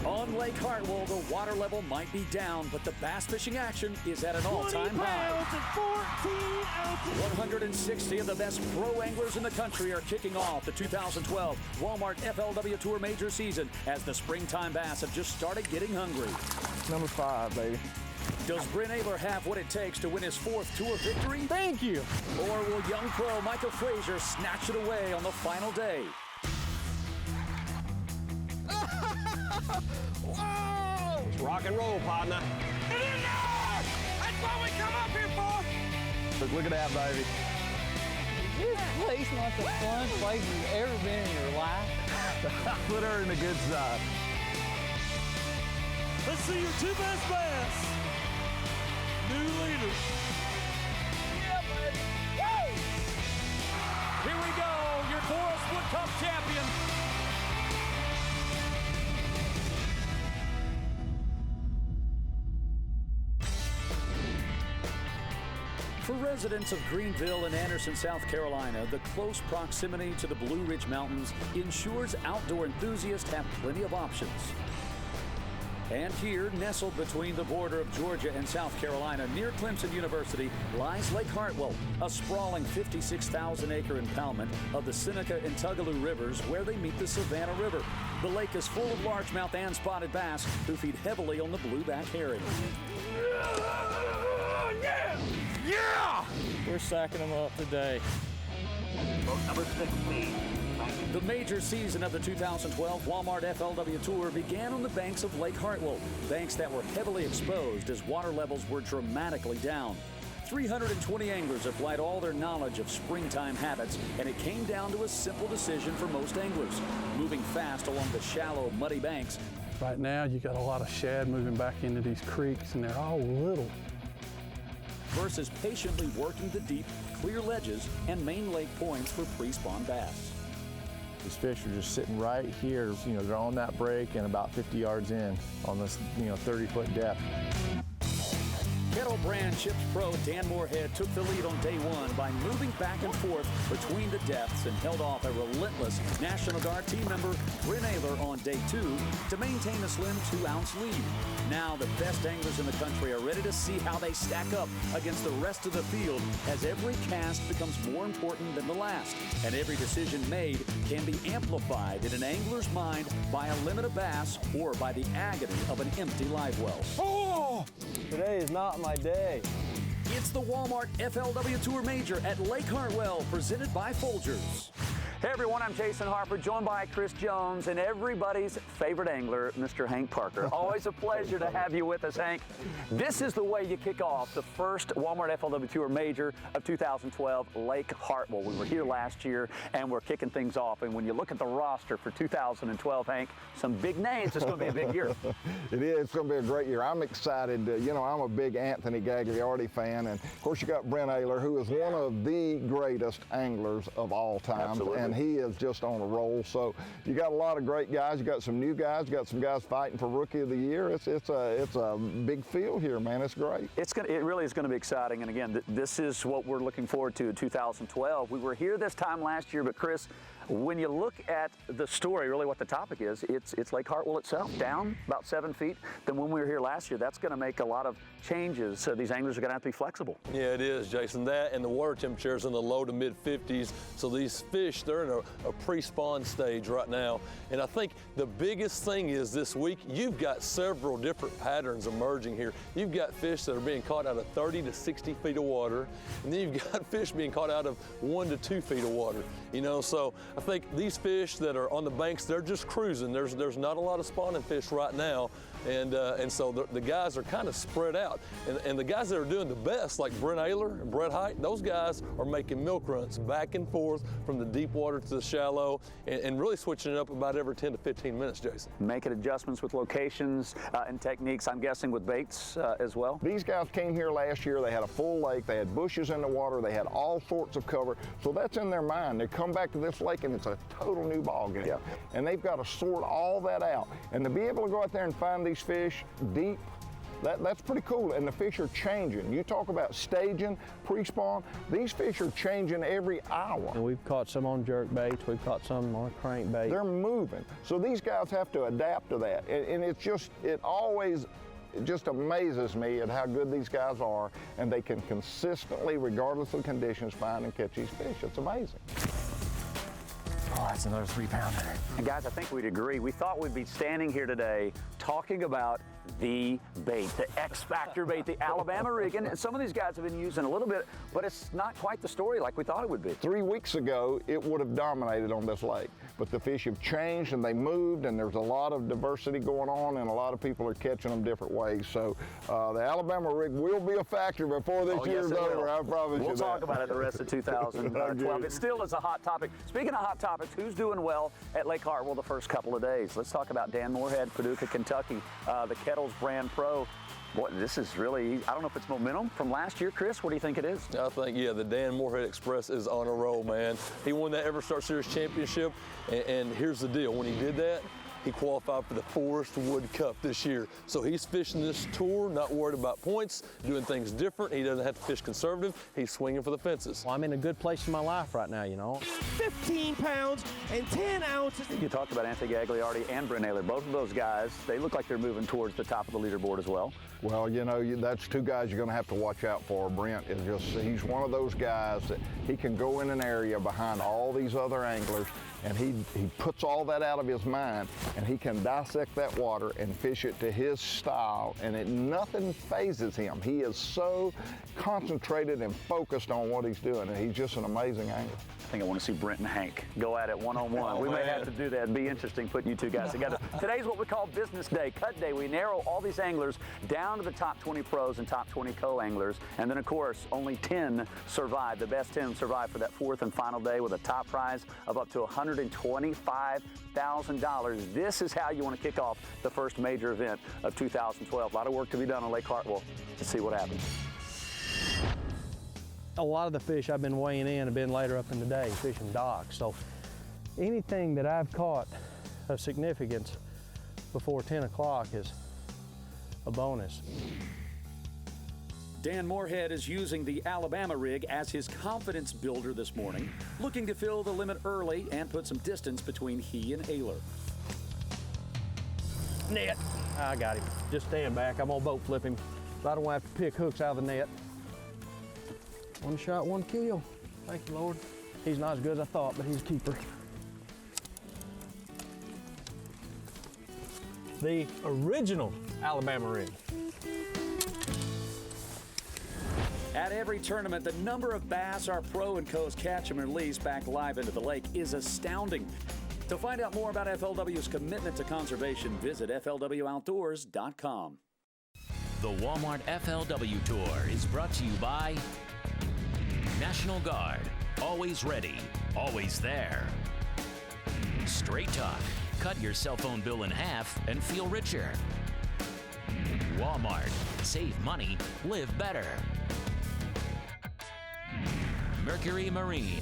On Lake Hartwell, the water level might be down, but the bass fishing action is at an all-time high. 160 of the best pro anglers in the country are kicking off the 2012 Walmart FLW Tour Major season as the springtime bass have just started getting hungry. Number 5, baby. Does Brent Ehrler have what it takes to win his 4th tour victory? Thank you. Or will young pro Michael Frazier snatch it away on the final day? Whoa! It's rock and roll, partner. Get in there! That's what we come up here for! Look at that, baby. This place not the fun place you've ever been in your life. Put her in the good side. Let's see your 2 best bass. New leader. Yeah, buddy. Woo! Here we go, your Forest Wood Cup champion. For residents of Greenville and Anderson, South Carolina, the close proximity to the Blue Ridge Mountains ensures outdoor enthusiasts have plenty of options. And here, nestled between the border of Georgia and South Carolina, near Clemson University, lies Lake Hartwell, a sprawling 56,000-acre impoundment of the Seneca and Tugaloo rivers where they meet the Savannah River. The lake is full of largemouth and spotted bass who feed heavily on the blueback herring. Yeah! We're sacking them up today. Number 16. The major season of the 2012 Walmart FLW Tour began on the banks of Lake Hartwell, banks that were heavily exposed as water levels were dramatically down. 320 anglers applied all their knowledge of springtime habits, and it came down to a simple decision for most anglers, moving fast along the shallow, muddy banks. Right now, you got a lot of shad moving back into these creeks, and they're all little. Versus patiently working the deep, clear ledges and main lake points for pre-spawn bass. These fish are just sitting right here. You know, they're on that break and about 50 yards in on this, 30-foot depth. Kettle Brand Chips pro Dan Moorhead took the lead on day 1 by moving back and forth between the depths and held off a relentless National Guard team member Brent Ehrler on day 2 to maintain a slim 2-ounce lead. Now the best anglers in the country are ready to see how they stack up against the rest of the field as every cast becomes more important than the last, and every decision made can be amplified in an angler's mind by a limit of bass or by the agony of an empty live well. Oh! Today is not my day. It's the Walmart FLW Tour Major at Lake Hartwell, presented by Folgers. Hey everyone, I'm Jason Harper, joined by Chris Jones and everybody's favorite angler, Mr. Hank Parker. Always a pleasure to have you with us, Hank. This is the way you kick off the first Walmart FLW Tour Major of 2012, Lake Hartwell. We were here last year and we're kicking things off. And when you look at the roster for 2012, Hank, some big names. It's going to be a big year. It is. It's going to be a great year. I'm excited. I'm a big Anthony Gagliardi fan. And of course, you got Brent Ehrler, who is one of the greatest anglers of all time. Absolutely. And he is just on a roll. So you got a lot of great guys. You got some new guys. You got some guys fighting for Rookie of the Year. It's a big field here, man. It's great. It really is going to be exciting. And again, this is what we're looking forward to in 2012. We were here this time last year, but Chris, when you look at the story, really what the topic is, it's Lake Hartwell itself, down about 7 feet than when we were here last year. That's going to make a lot of changes. So these anglers are going to have to be flexible. Yeah, it is, Jason. That and the water temperature is in the low to mid 50s. So these fish, they're in a pre-spawn stage right now. And I think the biggest thing is this week, you've got several different patterns emerging here. You've got fish that are being caught out of 30 to 60 feet of water. And then you've got fish being caught out of 1 to 2 feet of water. So I think these fish that are on the banks, they're just cruising. There's not a lot of spawning fish right now. And so the guys are kind of spread out. And the guys that are doing the best, like Brent Ehrler and Brett Height, those guys are making milk runs back and forth from the deep water to the shallow and really switching it up about every 10 to 15 minutes, Jason. Making adjustments with locations and techniques, I'm guessing with baits as well. These guys came here last year. They had a full lake. They had bushes in the water. They had all sorts of cover. So that's in their mind. They come back to this lake and it's a total new ball game. Yeah. And they've got to sort all that out. And to be able to go out there and find these fish deep That's pretty cool, and the fish are changing. You talk about staging, pre-spawn, these fish are changing every hour. And we've caught some on jerk baits, we've caught some on crankbait. They're moving. So these guys have to adapt to that. And it always just amazes me at how good these guys are, and they can consistently, regardless of conditions, find and catch these fish. It's amazing. Oh, that's another 3-pounder. And guys, I think we'd agree. We thought we'd be standing here today talking about the bait, the X-Factor bait, the Alabama rig. And some of these guys have been using a little bit, but it's not quite the story like we thought it would be. 3 weeks ago, it would have dominated on this lake. But the fish have changed and they moved, and there's a lot of diversity going on, and a lot of people are catching them different ways. So the Alabama rig will be a factor before this year's over, I promise you that. We'll talk about it the rest of 2012. It still is a hot topic. Speaking of hot topics, who's doing well at Lake Hartwell the first couple of days? Let's talk about Dan Moorhead, Paducah, Kentucky, the Kettles Brand Pro. Boy, this is really, I don't know if it's momentum from last year. Chris, what do you think it is? I think, yeah, the Dan Moorhead Express is on a roll, man. He won that EverStart Series championship, and here's the deal. When he did that, he qualified for the Forest Wood Cup this year. So he's fishing this tour, not worried about points, doing things different. He doesn't have to fish conservative. He's swinging for the fences. Well, I'm in a good place in my life right now, you know. 15 pounds and 10 ounces. You talked about Anthony Gagliardi and Brent Ehrler. Both of those guys, they look like they're moving towards the top of the leaderboard as well. Well, you know, that's two guys you're going to have to watch out for. Brent is he's one of those guys that he can go in an area behind all these other anglers, and he puts all that out of his mind, and he can dissect that water and fish it to his style, and nothing phases him. He is so concentrated and focused on what he's doing, and he's just an amazing angler. I think I want to see Brent and Hank go at it one-on-one. We may have to do that. It'd be interesting putting you two guys together. Today's what we call business day, cut day. We narrow all these anglers down to the top 20 pros and top 20 co-anglers. And then, of course, only 10 survive. The best 10 survive for that fourth and final day with a top prize of up to $125,000. This is how you want to kick off the first major event of 2012. A lot of work to be done on Lake Hartwell. Let's see what happens. A lot of the fish I've been weighing in have been later up in the day, fishing docks. So anything that I've caught of significance before 10 o'clock is a bonus. Dan Moorhead is using the Alabama rig as his confidence builder this morning, looking to fill the limit early and put some distance between he and Ehrler. Net. I got him. Just stand back. I'm gonna boat flip him. I don't have to pick hooks out of the net. One shot, one kill. Thank you, Lord. He's not as good as I thought, but he's a keeper. The original Alabama rig. At every tournament, the number of bass our pro and co's catch and release back live into the lake is astounding. To find out more about FLW's commitment to conservation, visit FLWOutdoors.com. The Walmart FLW Tour is brought to you by National Guard, always ready, always there. Straight Talk, cut your cell phone bill in half and feel richer. Walmart, save money, live better. Mercury Marine.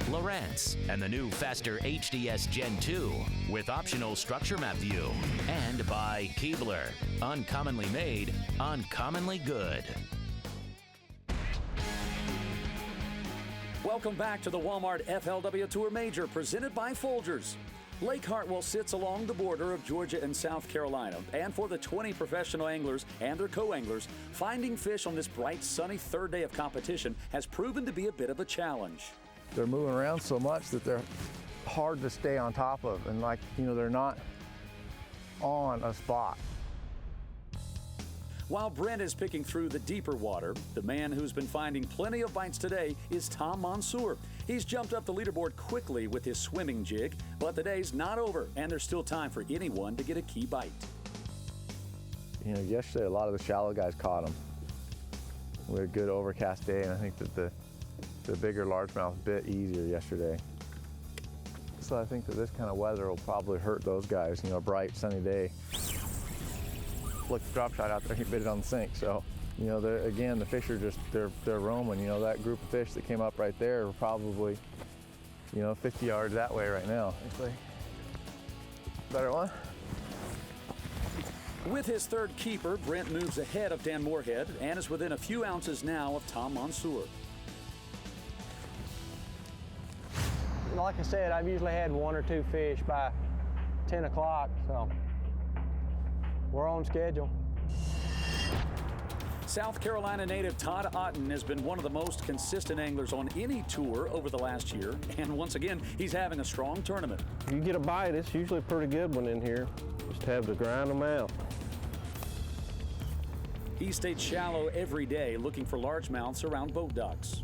Lowrance and the new faster HDS Gen 2 with optional structure map view. And by Keebler, uncommonly made, uncommonly good. Welcome back to the Walmart FLW Tour Major presented by Folgers. Lake Hartwell sits along the border of Georgia and South Carolina, and for the 20 professional anglers and their co-anglers, finding fish on this bright, sunny third day of competition has proven to be a bit of a challenge. They're moving around so much that they're hard to stay on top of, and they're not on a spot. While Brent is picking through the deeper water, the man who's been finding plenty of bites today is Tom Mansour. He's jumped up the leaderboard quickly with his swimming jig, but the day's not over, and there's still time for anyone to get a key bite. You know, yesterday a lot of the shallow guys caught them. We had a good overcast day, and I think that the bigger largemouth bit easier yesterday. So I think that this kind of weather will probably hurt those guys, you know, bright, sunny day. Look, the drop shot out there, he bit it on the sink. So, you know, again, the fish are just, they're roaming. You know, that group of fish that came up right there are probably, you know, 50 yards that way right now. Better one? With his third keeper, Brent moves ahead of Dan Moorhead and is within a few ounces now of Tom Mansour. Like I said, I've usually had 1 or 2 fish by 10 o'clock, so we're on schedule. South Carolina native Todd Otten has been one of the most consistent anglers on any tour over the last year, and once again, he's having a strong tournament. If you get a bite, it's usually a pretty good one in here. Just have to grind them out. He stayed shallow every day looking for largemouths around boat docks.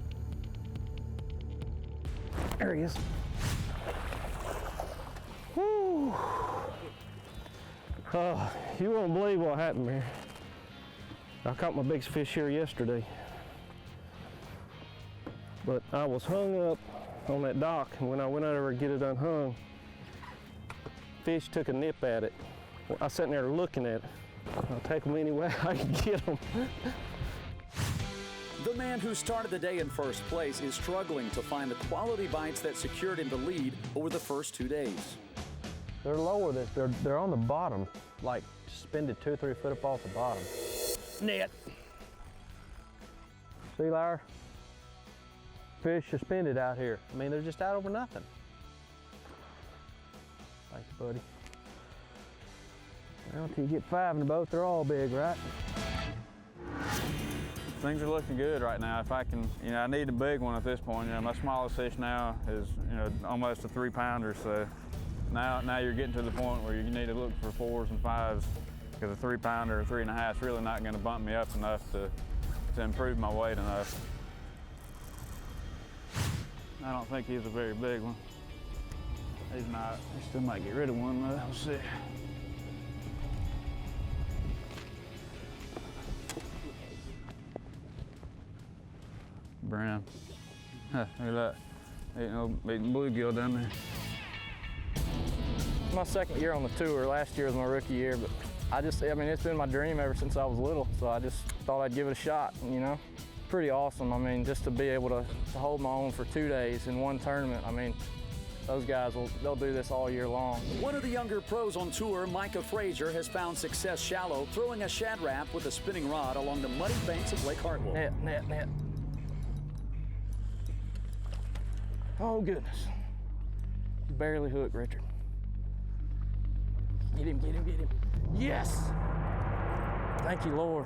There he is. Woo! Oh, you won't believe what happened here. I caught my biggest fish here yesterday, but I was hung up on that dock, and when I went over to get it unhung, fish took a nip at it. I was sitting there looking at it. I'll take them any way I can get them. The man who started the day in first place is struggling to find the quality bites that secured him the lead over the first 2 days. They're lower than, they're on the bottom, like suspended 2 or 3 foot up off the bottom. Net. See, Larry? Fish suspended out here. I mean, they're just out over nothing. Thank you, buddy. Well, until you get 5 in the boat, they're all big, right? Things are looking good right now. If I can, I need a big one at this point. My smallest fish now is, almost a 3-pounder. So now you're getting to the point where you need to look for 4s and 5s. Because a 3-pounder or 3.5 is really not going to bump me up enough to improve my weight enough. I don't think he's a very big one. He's not. We still might get rid of one though. We'll see. Brown. Huh, look at that. Ain't no beating bluegill down there. It's my second year on the tour. Last year was my rookie year, but it's been my dream ever since I was little, so I just thought I'd give it a shot, Pretty awesome. Just to be able to hold my own for 2 days in one tournament, those guys, they'll do this all year long. One of the younger pros on tour, Micah Frazier, has found success shallow, throwing a shad wrap with a spinning rod along the muddy banks of Lake Hartwell. Net. Oh, goodness. Barely hooked, Richard. Get him. Yes! Thank you, Lord.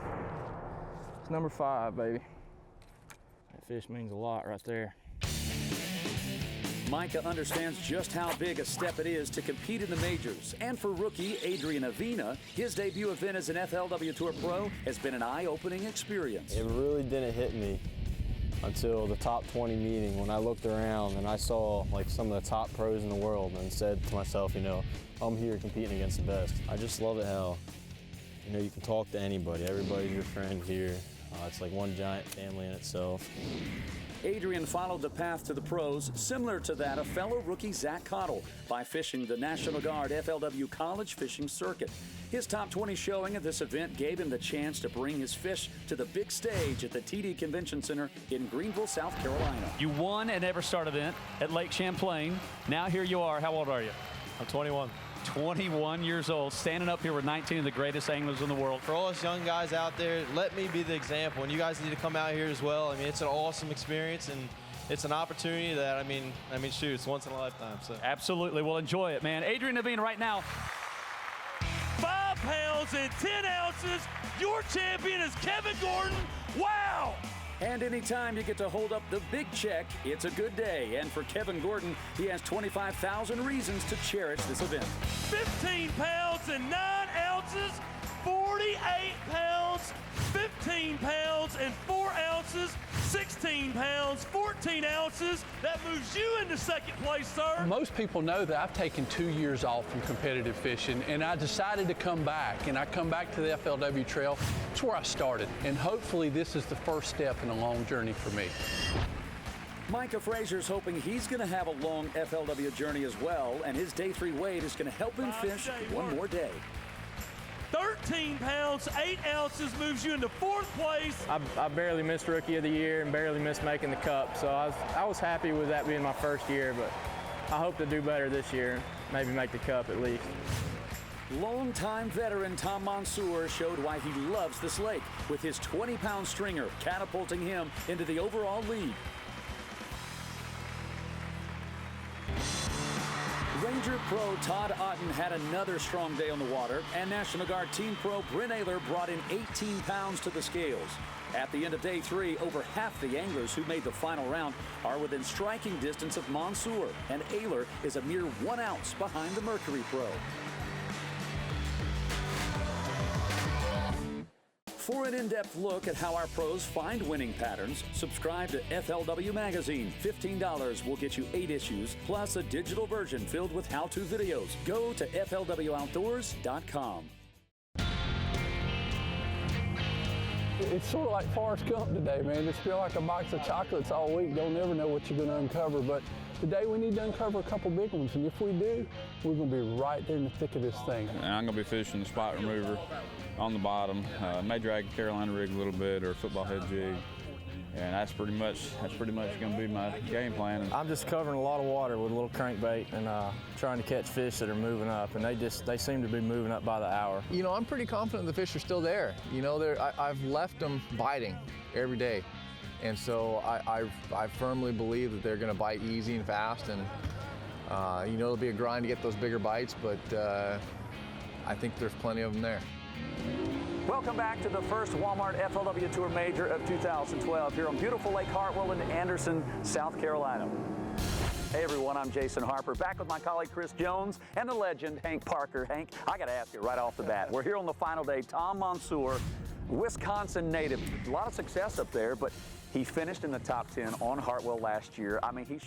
It's number 5, baby. That fish means a lot right there. Micah understands just how big a step it is to compete in the majors. And for rookie Adrian Avina, his debut event as an FLW Tour pro has been an eye-opening experience. It really didn't hit me until the top 20 meeting when I looked around and I saw some of the top pros in the world and said to myself, I'm here competing against the best. I just love it how, you can talk to anybody. Everybody's your friend here. It's like one giant family in itself. Adrian followed the path to the pros, similar to that of fellow rookie Zach Cottle, by fishing the National Guard FLW College Fishing Circuit. His top 20 showing at this event gave him the chance to bring his fish to the big stage at the TD Convention Center in Greenville, South Carolina. You won an Ever Start event at Lake Champlain. Now here you are. How old are you? I'm 21. 21 years old, standing up here with 19 of the greatest anglers in the world. For all us young guys out there, let me be the example, and you guys need to come out here as well. It's an awesome experience, and it's an opportunity that, shoot, it's once in a lifetime. So. Absolutely. Well, enjoy it, man. Adrian Avina right now. 5 pounds and 10 ounces. Your champion is Kevin Gordon. Wow! And anytime you get to hold up the big check, it's a good day. And for Kevin Gordon, he has 25,000 reasons to cherish this event. 15 pounds and 9 ounces, 48 pounds, 15 pounds and 4 ounces, 16 pounds, 14 ounces. That moves you into second place, sir. Most people know that I've taken 2 years off from competitive fishing, and I decided to come back. And I come back to the FLW Trail. It's where I started, and hopefully this is the first step in a long journey for me. Micah Frazier's hoping he's going to have a long FLW journey as well, and his day 3 weight is going to help him fish one more day. 13 pounds, 8 ounces moves you into 4th place. I barely missed Rookie of the Year and barely missed making the Cup, so I was happy with that being my first year, but I hope to do better this year, maybe make the Cup at least. Longtime veteran Tom Mansour showed why he loves this lake, with his 20-pound stringer catapulting him into the overall lead. Ranger Pro Todd Otten had another strong day on the water, and National Guard Team Pro Brent Ehrler brought in 18 pounds to the scales. At the end of day 3, over half the anglers who made the final round are within striking distance of Mansour, and Ehrler is a mere 1 ounce behind the Mercury Pro. For an in-depth look at how our pros find winning patterns, subscribe to FLW Magazine. $15 will get you 8 issues, plus a digital version filled with how-to videos. Go to FLWOutdoors.com. It's sort of like Forrest Gump today, man. Just feel like a box of chocolates all week. Don't never know what you're going to uncover. But today we need to uncover a couple big ones. And if we do, we're going to be right there in the thick of this thing. And I'm going to be fishing the spot remover on the bottom. May drag a Carolina rig a little bit or a football head jig. And that's pretty much going to be my game plan. I'm just covering a lot of water with a little crankbait and trying to catch fish that are moving up, and they seem to be moving up by the hour. You know, I'm pretty confident the fish are still there. You know, I've left them biting every day, and so I firmly believe that they're going to bite easy and fast, and you know, it'll be a grind to get those bigger bites, but I think there's plenty of them there. Welcome back to the first Walmart FLW Tour Major of 2012 here on beautiful Lake Hartwell in Anderson, South Carolina. Hey everyone, I'm Jason Harper, back with my colleague Chris Jones and the legend Hank Parker. Hank, I got to ask you right off the bat, we're here on the final day. Tom Mansour, Wisconsin native, a lot of success up there, but he finished in the top 10 on Hartwell last year. I mean, he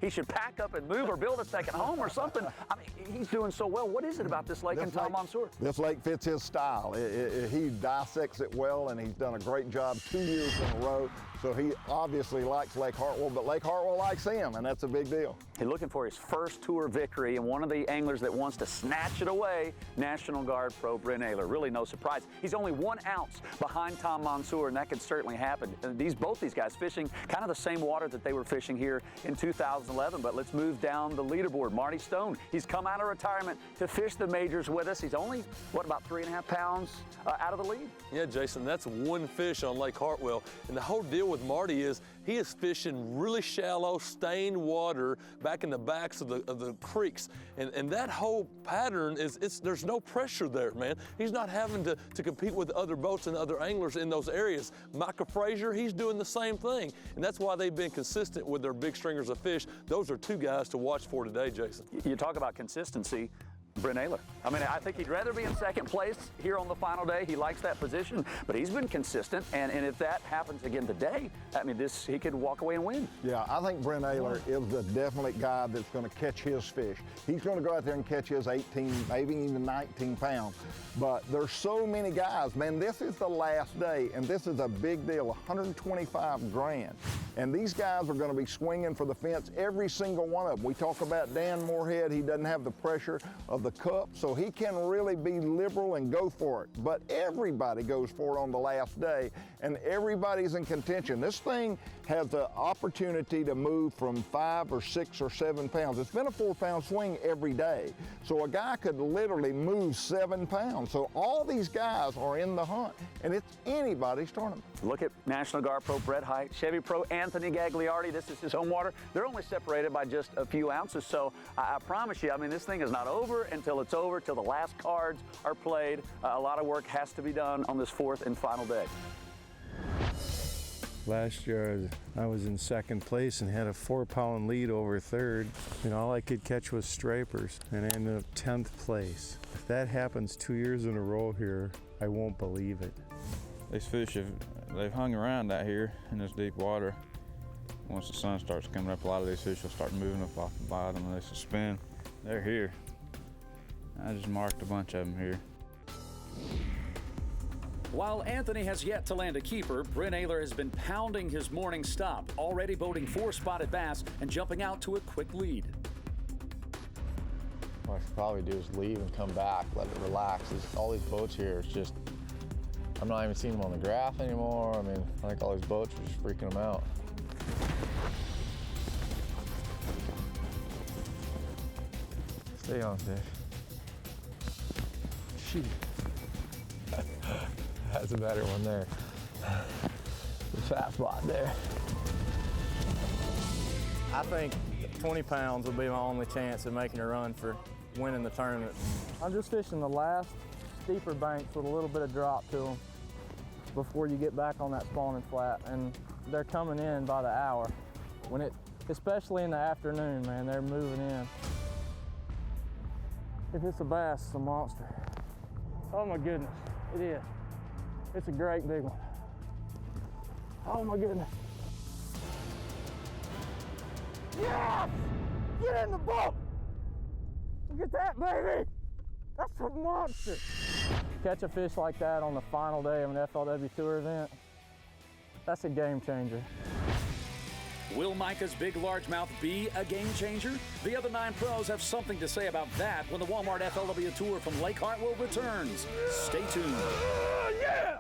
should pack up and move or build a second home or something. I mean, he's doing so well. What is it about this lake and Tom Mansour? This lake fits his style. He dissects it well, and he's done a great job 2 years in a row. So he obviously likes Lake Hartwell, but Lake Hartwell likes him, and that's a big deal. He's looking for his first tour victory, and one of the anglers that wants to snatch it away, National Guard Pro Brent Ehrler. Really no surprise. He's only 1 ounce behind Tom Mansour, and that could certainly happen. Both these guys fishing kind of the same water that they were fishing here in 2011. But let's move down the leaderboard. Marty Stone, he's come out of retirement to fish the majors with us. He's only, what, about 3.5 pounds out of the lead? Yeah, Jason, that's 1 fish on Lake Hartwell. And the whole deal with Marty is he is fishing really shallow, stained water back in the backs of the creeks. And that whole pattern there's no pressure there, man. He's not having to compete with other boats and other anglers in those areas. Micah Frazier, he's doing the same thing. And that's why they've been consistent with their big stringers of fish. Those are 2 guys to watch for today, Jason. You talk about consistency. Brent Ehrler. I mean, I think he'd rather be in second place here on the final day. He likes that position, but he's been consistent, and if that happens again today, I mean, he could walk away and win. Yeah, I think Brent Ehrler is the definite guy that's going to catch his fish. He's going to go out there and catch his 18, maybe even 19 pounds. But there's so many guys. Man, this is the last day, and this is a big deal, 125 grand. And these guys are going to be swinging for the fence, every single one of them. We talk about Dan Moorhead. He doesn't have the pressure of the cup, so he can really be liberal and go for it. But everybody goes for it on the last day, and everybody's in contention. This thing has the opportunity to move from 5 or 6 or 7 pounds. It's been a 4-pound swing every day, so a guy could literally move 7 pounds. So all these guys are in the hunt, and it's anybody's tournament. Look at National Guard Pro Brett Hite, Chevy Pro Anthony Gagliardi. This is his home water. They're only separated by just a few ounces, so I promise you, I mean, this thing is not over until it's over, till the last cards are played. A lot of work has to be done on this 4th and final day. Last year, I was in second place and had a 4-pound lead over third, and all I could catch was stripers, and I ended up 10th place. If that happens 2 years in a row here, I won't believe it. These fish, they've hung around out here in this deep water. Once the sun starts coming up, a lot of these fish will start moving up off the bottom and they suspend. They're here. I just marked a bunch of them here. While Anthony has yet to land a keeper, Brent Ehrler has been pounding his morning stop, already boating 4 spotted bass and jumping out to a quick lead. What I should probably do is leave and come back, let it relax. All these boats here, it's just, I'm not even seeing them on the graph anymore. I mean, I think all these boats are just freaking them out. Stay on, fish. shoot. That's a better one there. The fat spot there. I think 20 pounds will be my only chance of making a run for winning the tournament. I'm just fishing the last steeper banks with a little bit of drop to them before you get back on that spawning flat, and they're coming in by the hour. Especially in the afternoon, man, they're moving in. If it's a bass, it's a monster. Oh my goodness, it is. It's a great big one. Oh my goodness. Yes! Get in the boat! Look at that, baby! That's a monster! Catch a fish like that on the final day of an FLW Tour event, that's a game changer. Will Micah's big largemouth be a game changer? The other 9 pros have something to say about that when the Walmart FLW Tour from Lake Hartwell returns. Stay tuned. Yeah!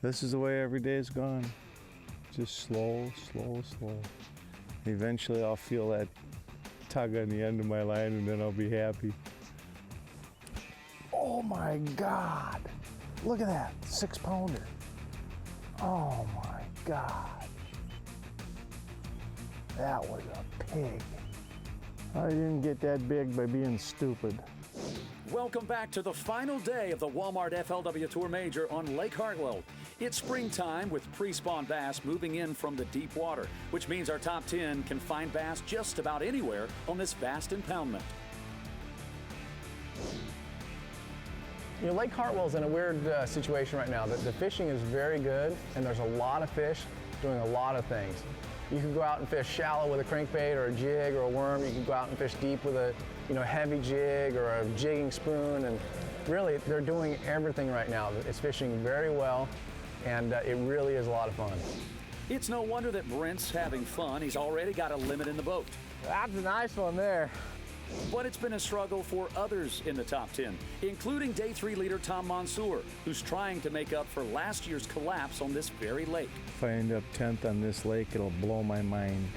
This is the way every day's gone. Just slow, slow, slow. Eventually I'll feel that tug on the end of my line and then I'll be happy. Oh my God. Look at that, 6-pounder. Oh my God. That was a pig. I didn't get that big by being stupid. Welcome back to the final day of the Walmart FLW Tour Major on Lake Hartwell. It's springtime with pre-spawn bass moving in from the deep water, which means our top 10 can find bass just about anywhere on this vast impoundment. You know, Lake Hartwell's in a weird situation right now. The fishing is very good, and there's a lot of fish doing a lot of things. You can go out and fish shallow with a crankbait or a jig or a worm. You can go out and fish deep with a heavy jig or a jigging spoon, and really they're doing everything right now. It's fishing very well, and it really is a lot of fun. It's no wonder that Brent's having fun. He's already got a limit in the boat. That's a nice one there. But it's been a struggle for others in the top 10, including Day 3 leader Tom Mansour, who's trying to make up for last year's collapse on this very lake. If I end up 10th on this lake, it'll blow my mind.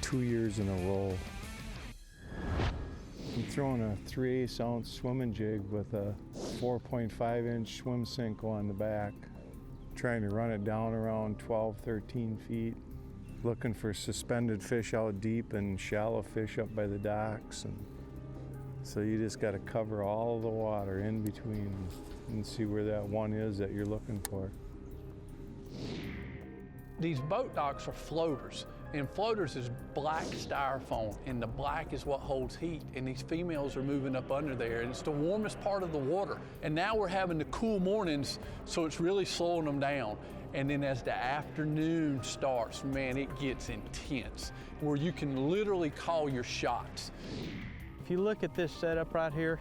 2 years in a row. I'm throwing a 3/8 ounce swimming jig with a 4.5-inch swim sink on the back, trying to run it down around 12, 13 feet. Looking for suspended fish out deep and shallow fish up by the docks. And so you just got to cover all the water in between and see where that one is that you're looking for. These boat docks are floaters, and floaters is black styrofoam, and the black is what holds heat, and these females are moving up under there, and it's the warmest part of the water. And now we're having the cool mornings, so it's really slowing them down. And then as the afternoon starts, man, it gets intense, where you can literally call your shots. If you look at this setup right here,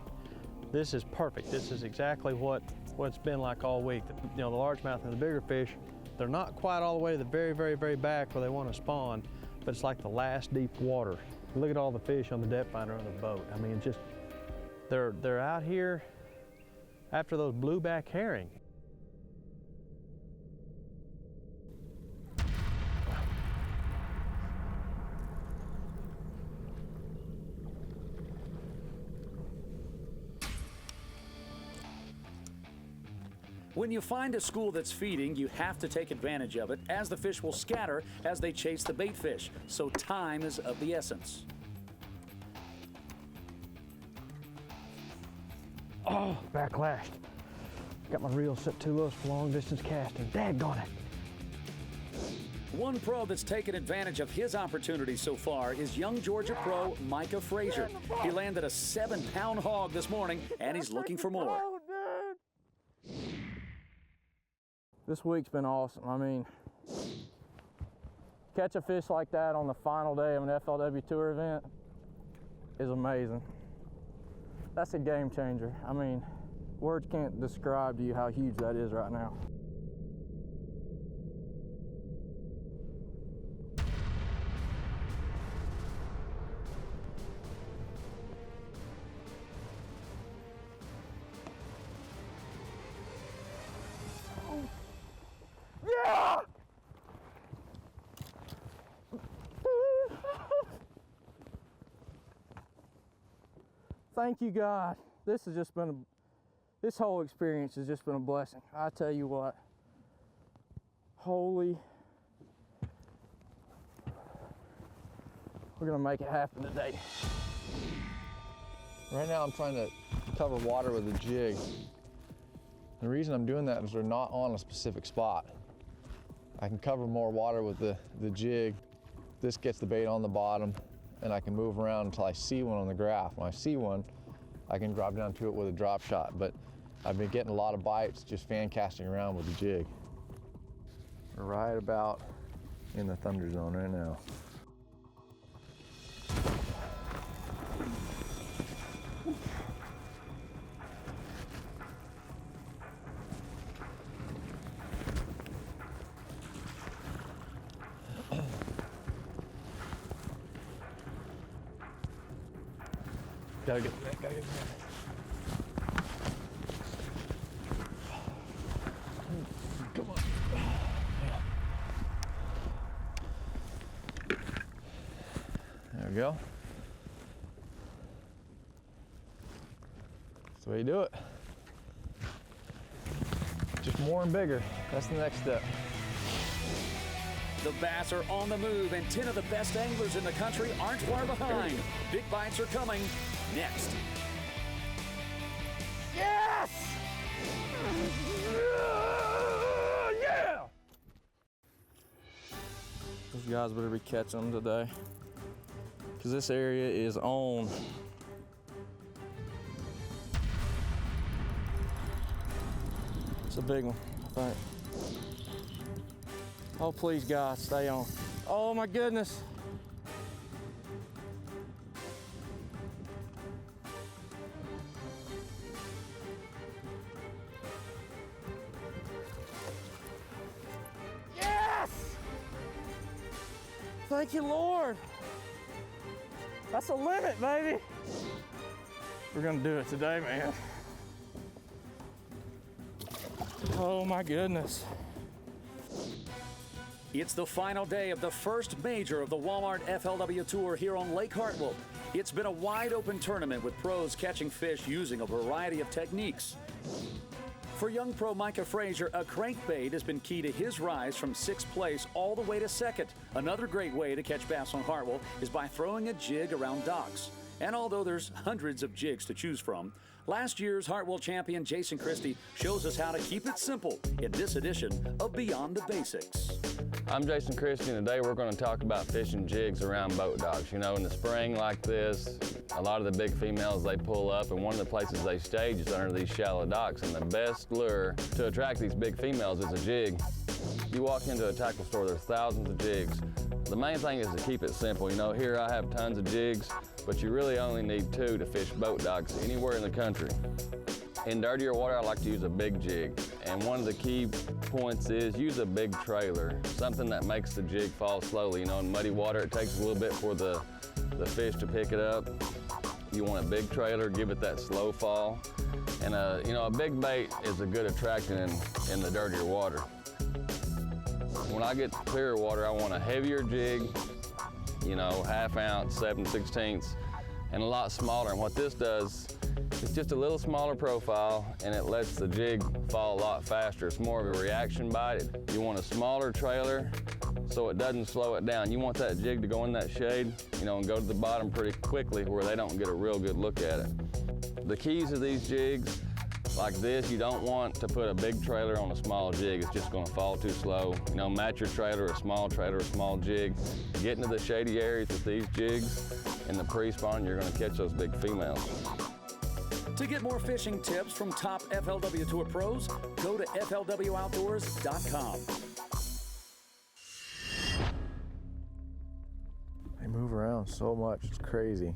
this is perfect. This is exactly what it's been like all week. The largemouth and the bigger fish, they're not quite all the way to the very, very, very back where they want to spawn, but it's like the last deep water. Look at all the fish on the depth finder on the boat. I mean, just, they're out here after those blueback herring. When you find a school that's feeding, you have to take advantage of it, as the fish will scatter as they chase the bait fish. So time is of the essence. Oh, backlashed. Got my reel set too low for long distance casting. Daggone it. One pro that's taken advantage of his opportunity so far is young Georgia pro Micah Frazier. He landed a 7-pound hog this morning, and he's looking for more. This week's been awesome. I mean, catch a fish like that on the final day of an FLW Tour event is amazing. That's a game changer. I mean, words can't describe to you how huge that is right now. Yeah! Thank you, God. This has just been this whole experience has just been a blessing. I tell you what, we're gonna make it happen today. Right now I'm trying to cover water with a jig. The reason I'm doing that is they're not on a specific spot. I can cover more water with the jig. This gets the bait on the bottom, and I can move around until I see one on the graph. When I see one, I can drop down to it with a drop shot. But I've been getting a lot of bites just fan casting around with the jig. We're right about in the thunder zone right now. Gotta get the net, gotta get the net. Come on. There we go. That's the way you do it. Just more and bigger. That's the next step. The bass are on the move, and 10 of the best anglers in the country aren't far behind. Big bites are coming next. Yes! Yeah! Those guys better be catching them today, because this area is on. It's a big one, I think. Oh, please, God, stay on. Oh, my goodness. Yes! Thank you, Lord. That's a limit, baby. We're gonna do it today, man. Oh, my goodness. It's the final day of the first major of the Walmart FLW Tour here on Lake Hartwell. It's been a wide open tournament with pros catching fish using a variety of techniques. For young pro Micah Frazier, a crankbait has been key to his rise from 6th place all the way to 2nd. Another great way to catch bass on Hartwell is by throwing a jig around docks. And although there's hundreds of jigs to choose from, last year's Hartwell champion Jason Christie shows us how to keep it simple in this edition of Beyond the Basics. I'm Jason Christie, and today we're going to talk about fishing jigs around boat docks. You know, in the spring like this, a lot of the big females, they pull up, and one of the places they stage is under these shallow docks, and the best lure to attract these big females is a jig. You walk into a tackle store, there's thousands of jigs. The main thing is to keep it simple. You know, here I have tons of jigs, but you really only need 2 to fish boat docks anywhere in the country. In dirtier water, I like to use a big jig. And one of the key points is use a big trailer, something that makes the jig fall slowly. You know, in muddy water, it takes a little bit for the fish to pick it up. You want a big trailer, give it that slow fall. And you know, a big bait is a good attraction in the dirtier water. When I get to clearer water, I want a heavier jig, you know, 1/2 ounce, 7/16, and a lot smaller. And what this does, it's just a little smaller profile, and it lets the jig fall a lot faster. It's more of a reaction bite. You want a smaller trailer so it doesn't slow it down. You want that jig to go in that shade, you know, and go to the bottom pretty quickly where they don't get a real good look at it. The keys to these jigs, like this, you don't want to put a big trailer on a small jig. It's just going to fall too slow. You know, match your trailer, a small jig. Get into the shady areas with these jigs. In the pre-spawn, you're going to catch those big females. To get more fishing tips from top FLW Tour pros, go to FLWOutdoors.com. They move around so much, it's crazy.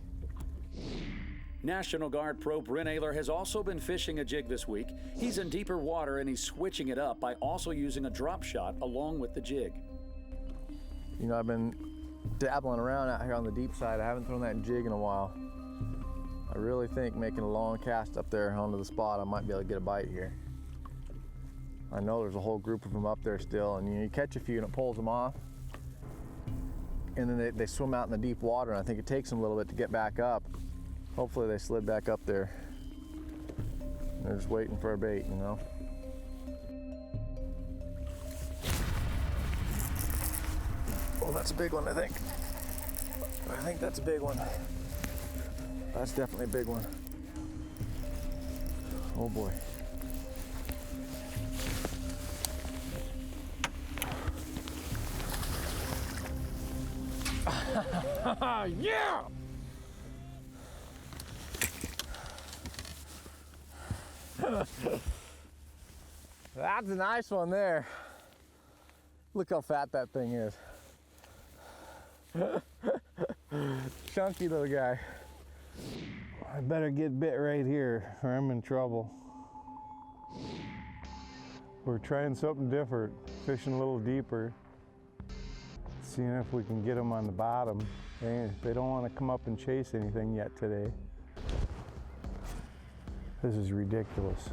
National Guard pro Brent Ehrler has also been fishing a jig this week. He's in deeper water and he's switching it up by also using a drop shot along with the jig. You know, I've been dabbling around out here on the deep side. I haven't thrown that jig in a while. I really think making a long cast up there onto the spot, I might be able to get a bite here. I know there's a whole group of them up there still, and you catch a few and it pulls them off. And then they swim out in the deep water, and I think it takes them a little bit to get back up. Hopefully they slid back up there. They're just waiting for a bait, you know. Oh, that's a big one, I think. I think that's a big one. That's definitely a big one. Oh boy. Yeah! That's a nice one there. Look how fat that thing is. Chunky little guy. I better get bit right here or I'm in trouble. We're trying something different, fishing a little deeper, seeing if we can get them on the bottom. They don't want to come up and chase anything yet today. This is ridiculous.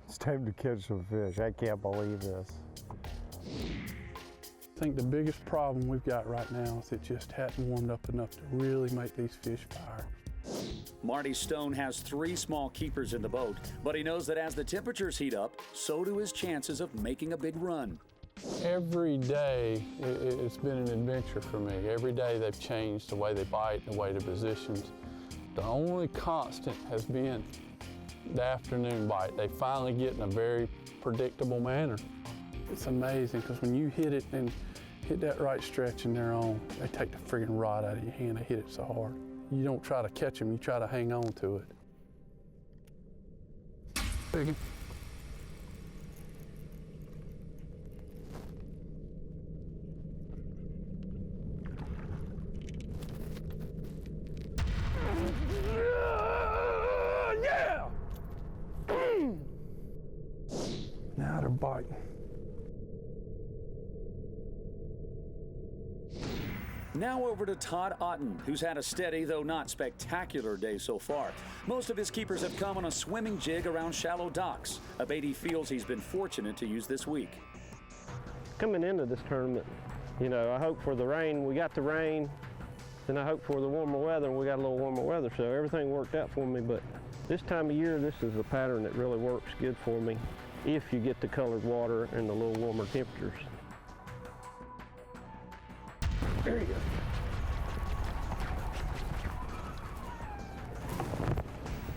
It's time to catch some fish. I can't believe this. I think the biggest problem we've got right now is it just hadn't warmed up enough to really make these fish fire. Marty Stone has 3 small keepers in the boat, but he knows that as the temperatures heat up, so do his chances of making a big run. Every day, it's been an adventure for me. Every day they've changed the way they bite, the way they're positioned. The only constant has been the afternoon bite. They finally get in a very predictable manner. It's amazing because when you hit it and hit that right stretch and they're on, they take the friggin' rod out of your hand. They hit it so hard. You don't try to catch them, you try to hang on to it. Big one. Yeah! Now they're biting. Now over to Todd Otten, who's had a steady, though not spectacular, day so far. Most of his keepers have come on a swimming jig around shallow docks, a bait he feels he's been fortunate to use this week. Coming into this tournament, you know, I hope for the rain. We got the rain, then I hope for the warmer weather, and we got a little warmer weather, so everything worked out for me. But this time of year, this is a pattern that really works good for me if you get the colored water and the little warmer temperatures. There you go.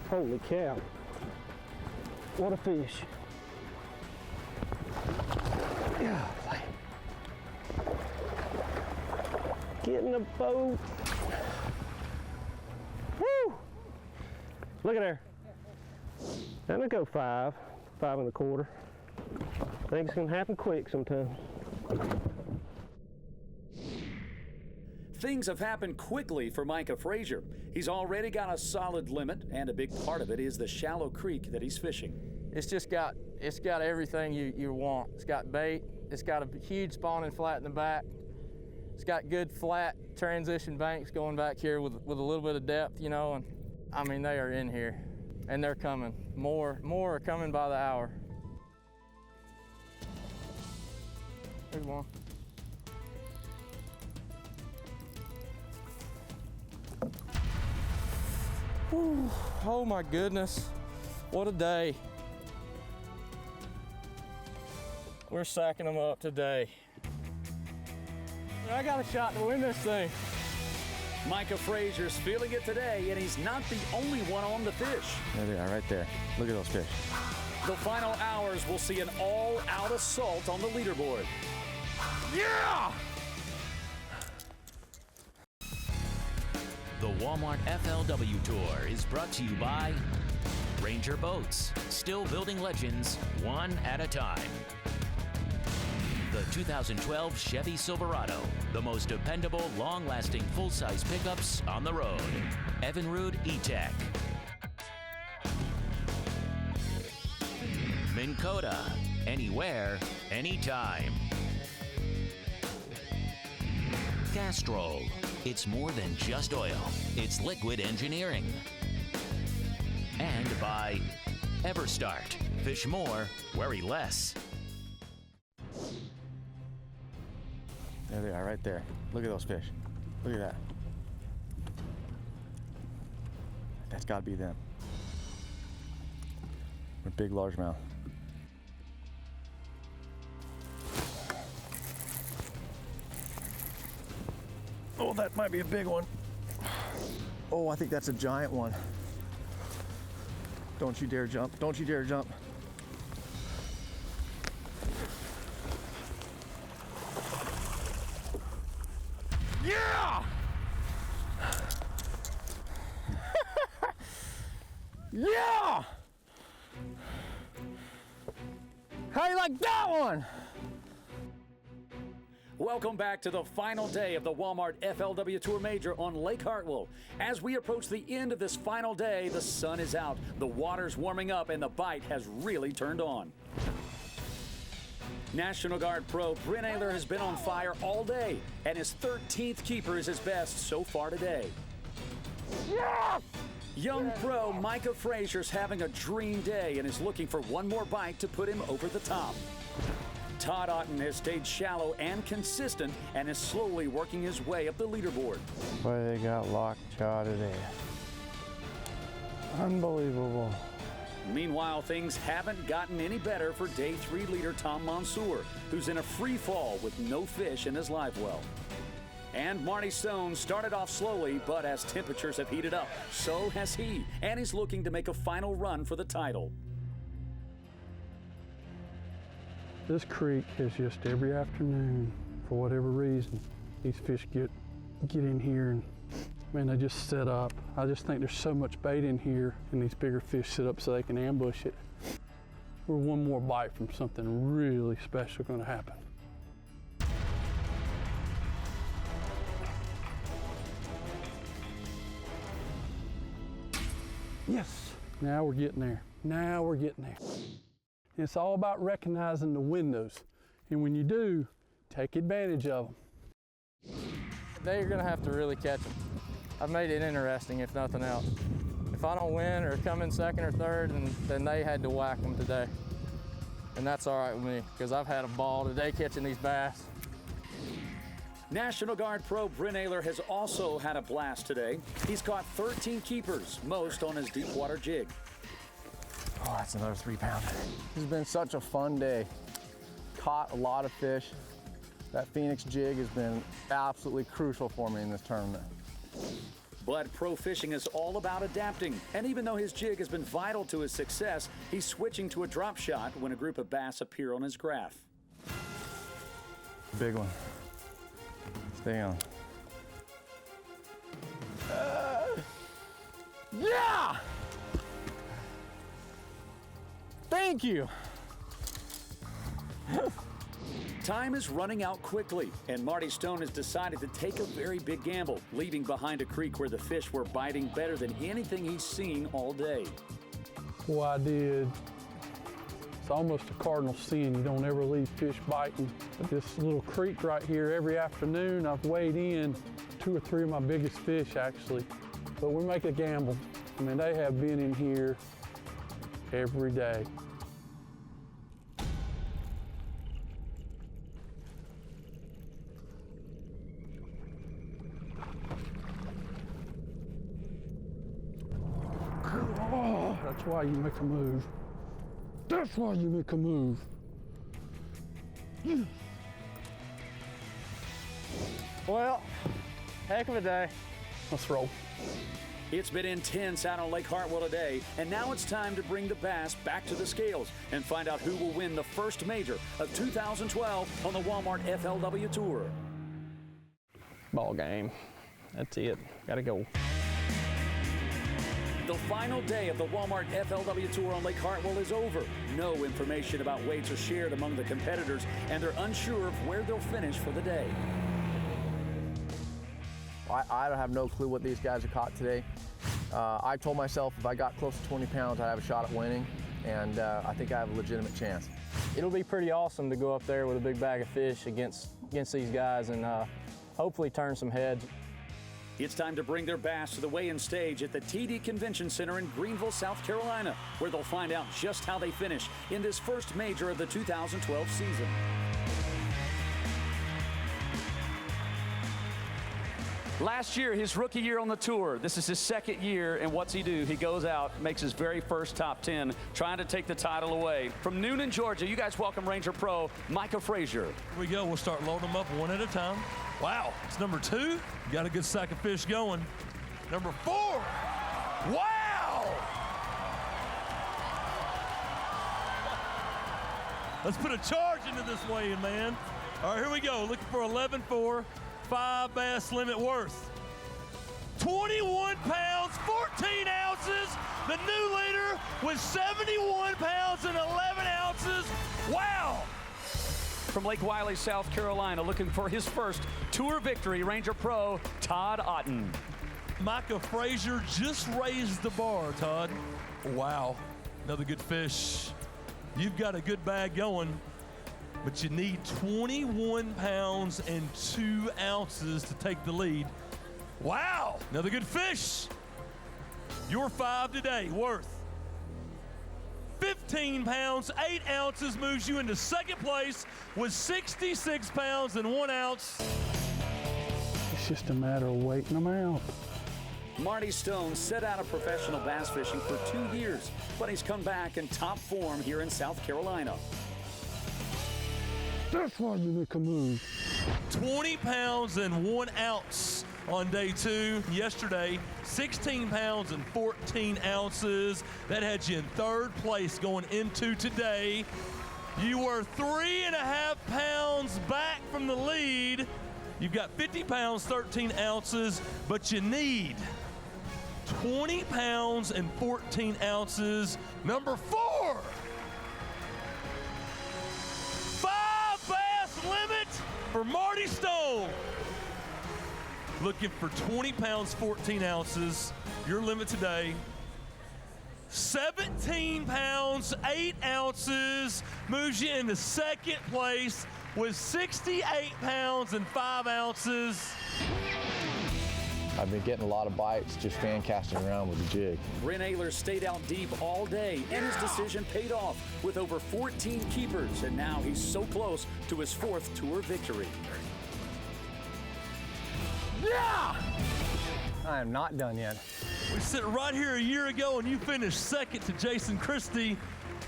Holy cow. What a fish. Yeah. Get in the boat. Woo! Look at there. I'm gonna go 5 1/4. Things can happen quick sometimes. Things have happened quickly for Micah Frazier. He's already got a solid limit, and a big part of it is the shallow creek that he's fishing. It's got everything you want. It's got bait, it's got a huge spawning flat in the back, it's got good flat transition banks going back here with a little bit of depth, you know, and I mean, they are in here, and they're coming. More are coming by the hour. There's one. Whew. Oh my goodness, what a day. We're sacking them up today. I got a shot to win this thing. Micah Frazier's feeling it today, and he's not the only one on the fish. There they are, right there. Look at those fish. The final hours will see an all-out assault on the leaderboard. Yeah! The Walmart FLW Tour is brought to you by Ranger Boats, still building legends one at a time. The 2012 Chevy Silverado, the most dependable, long-lasting full-size pickups on the road. Evinrude E-Tech. Minn Kota, anywhere, anytime. Castrol, it's more than just oil, it's liquid engineering. And by Everstart, fish more, worry less. There they are, right there. Look at those fish. Look at that. That's got to be them. or big largemouth. Oh, that might be a big one. Oh, I think that's a giant one. Don't you dare jump. Don't you dare jump. Yeah! Yeah! How you like that one? Welcome back to the final day of the Walmart FLW Tour Major on Lake Hartwell. As we approach the end of this final day, the sun is out, the water's warming up, and the bite has really turned on. National Guard pro Brent Ehrler has been on fire all day, and his 13th keeper is his best so far today. Yeah! Young pro Micah Frazier's having a dream day and is looking for one more bite to put him over the top. Todd Otten has stayed shallow and consistent and is slowly working his way up the leaderboard. Boy, they got lockjaw today. Unbelievable. Meanwhile, things haven't gotten any better for Day 3 leader Tom Mansour, who's in a free fall with no fish in his live well. And Marty Stone started off slowly, but as temperatures have heated up, so has he, and he's looking to make a final run for the title. This creek is just every afternoon, for whatever reason, these fish get in here and, man, they just set up. I just think there's so much bait in here and these bigger fish sit up so they can ambush it. We're one more bite from something really special gonna happen. Yes, now we're getting there. Now we're getting there. It's all about recognizing the windows. And when you do, take advantage of them. Today you're gonna have to really catch them. I've made it interesting, if nothing else. If I don't win or come in second or third, then they had to whack them today. And that's all right with me, because I've had a ball today catching these bass. National Guard pro Brent Ehrler has also had a blast today. He's caught 13 keepers, most on his deep water jig. Oh, that's another 3-pounder. This has been such a fun day. Caught a lot of fish. That Phoenix jig has been absolutely crucial for me in this tournament. But pro fishing is all about adapting, and even though his jig has been vital to his success, he's switching to a drop shot when a group of bass appear on his graph. Big one. Stay on. Yeah! Thank you. Time is running out quickly, and Marty Stone has decided to take a very big gamble, leaving behind a creek where the fish were biting better than anything he's seen all day. Boy, I did. It's almost a cardinal sin. You don't ever leave fish biting. But this little creek right here, every afternoon I've weighed in 2 or 3 of my biggest fish, actually. But we make a gamble. I mean, they have been in here every day. Oh, that's why you make a move. That's why you make a move. Well, heck of a day. Let's roll. It's been intense out on Lake Hartwell today, and now it's time to bring the bass back to the scales and find out who will win the first major of 2012 on the Walmart FLW Tour. Ball game. That's it. Gotta go. The final day of the Walmart FLW Tour on Lake Hartwell is over. No information about weights are shared among the competitors, and they're unsure of where they'll finish for the day. I have no clue what these guys have caught today. I told myself if I got close to 20 pounds, I'd have a shot at winning, and I think I have a legitimate chance. It'll be pretty awesome to go up there with a big bag of fish against these guys and hopefully turn some heads. It's time to bring their bass to the weigh-in stage at the TD Convention Center in Greenville, South Carolina, where they'll find out just how they finish in this first major of the 2012 season. Last year, his rookie year on the tour. This is his second year, and what's he do? He goes out, makes his very first top 10, trying to take the title away. From Noonan, Georgia, you guys welcome Ranger Pro, Micah Frazier. Here we go. We'll start loading them up one at a time. Wow, it's number 2. Got a good sack of fish going. Number 4. Wow! Let's put a charge into this weigh-in, man. All right, here we go. Looking for 11.4, 5 bass limit worth. 21 pounds, 14 ounces. The new leader with 71 pounds and 11 ounces. Wow! From Lake Wiley, South Carolina, looking for his first tour victory, Ranger Pro, Todd Otten. Micah Frazier just raised the bar, Todd. Wow, another good fish. You've got a good bag going, but you need 21 pounds and 2 ounces to take the lead. Wow, another good fish. Your 5 today worth 15 pounds, 8 ounces, moves you into second place with 66 pounds and 1 ounce. It's just a matter of waiting them out. Marty Stone set out of professional bass fishing for 2 years, but he's come back in top form here in South Carolina. That's why we make a move. 20 pounds and 1 ounce on day 2. Yesterday, 16 pounds and 14 ounces. That had you in 3rd place going into today. You were 3.5 pounds back from the lead. You've got 50 pounds, 13 ounces, but you need 20 pounds and 14 ounces. Number 4. 5 bass limit for Marty Stone. Looking for 20 pounds, 14 ounces. Your limit today. 17 pounds, 8 ounces. Moves you into second place with 68 pounds and 5 ounces. I've been getting a lot of bites just fan casting around with the jig. Brent Ehrler stayed out deep all day, and his decision paid off with over 14 keepers, and now he's so close to his 4th tour victory. Yeah! I am not done yet. We sit right here a year ago, and you finished second to Jason Christie.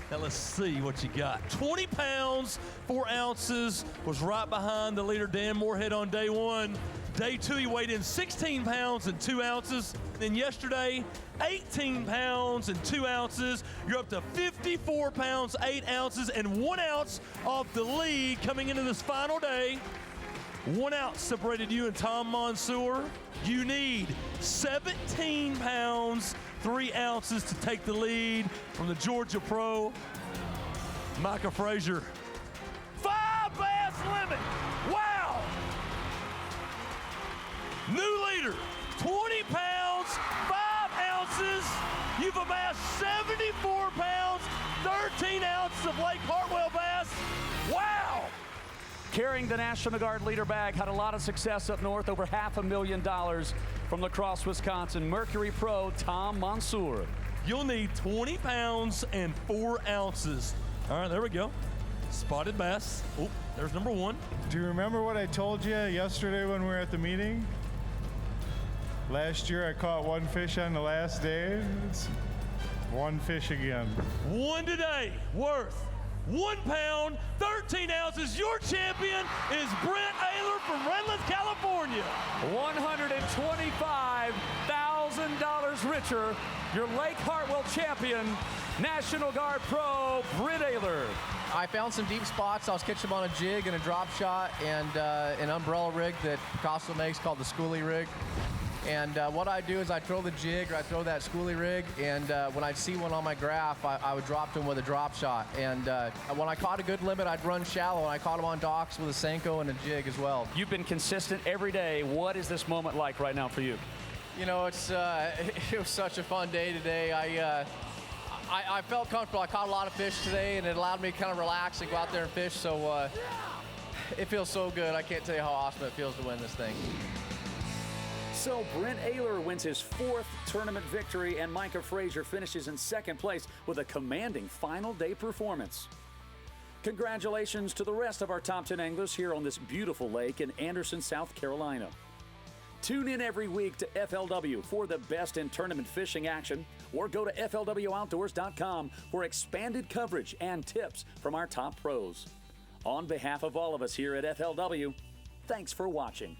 Now let's see what you got. 20 pounds, 4 ounces, was right behind the leader, Dan Moorhead, on day 1. Day 2, he weighed in 16 pounds and 2 ounces. Then yesterday, 18 pounds and 2 ounces. You're up to 54 pounds, 8 ounces, and 1 ounce off the lead coming into this final day. 1 ounce separated you and Tom Mansour. You need 17 pounds, 3 ounces to take the lead from the Georgia Pro, Micah Frazier. 5 bass limit. Wow. New leader, 20 pounds, 5 ounces. You've amassed 74 pounds, 13 ounces of Lake Hartwell bass. Wow. Carrying the National Guard leader bag, had a lot of success up north, over $500,000 from La Crosse, Wisconsin. Mercury Pro, Tom Mansour. You'll need 20 pounds and 4 ounces. All right, there we go. Spotted bass. Oh, there's number 1. Do you remember what I told you yesterday when we were at the meeting? Last year I caught 1 fish on the last day. It's 1 fish again. 1 today, worth 1 pound, 13 ounces. Your champion is Brent Ehrler from Redlands, California. $125,000 richer. Your Lake Hartwell champion, National Guard Pro, Brent Ehrler. I found some deep spots. I was catching them on a jig and a drop shot and an umbrella rig that Picasso makes called the schoolie rig. And what I do is I throw the jig or I throw that schoolie rig, and when I'd see one on my graph, I would drop them with a drop shot. And when I caught a good limit, I'd run shallow, and I caught them on docks with a Senko and a jig as well. You've been consistent every day. What is this moment like right now for you? You know, it was such a fun day today. I felt comfortable. I caught a lot of fish today, and it allowed me to kind of relax and go out there and fish. So it feels so good. I can't tell you how awesome it feels to win this thing. So Brent Ehrler wins his 4th tournament victory, and Micah Frazier finishes in second place with a commanding final day performance. Congratulations to the rest of our top 10 anglers here on this beautiful lake in Anderson, South Carolina. Tune in every week to FLW for the best in tournament fishing action, or go to FLWOutdoors.com for expanded coverage and tips from our top pros. On behalf of all of us here at FLW, thanks for watching.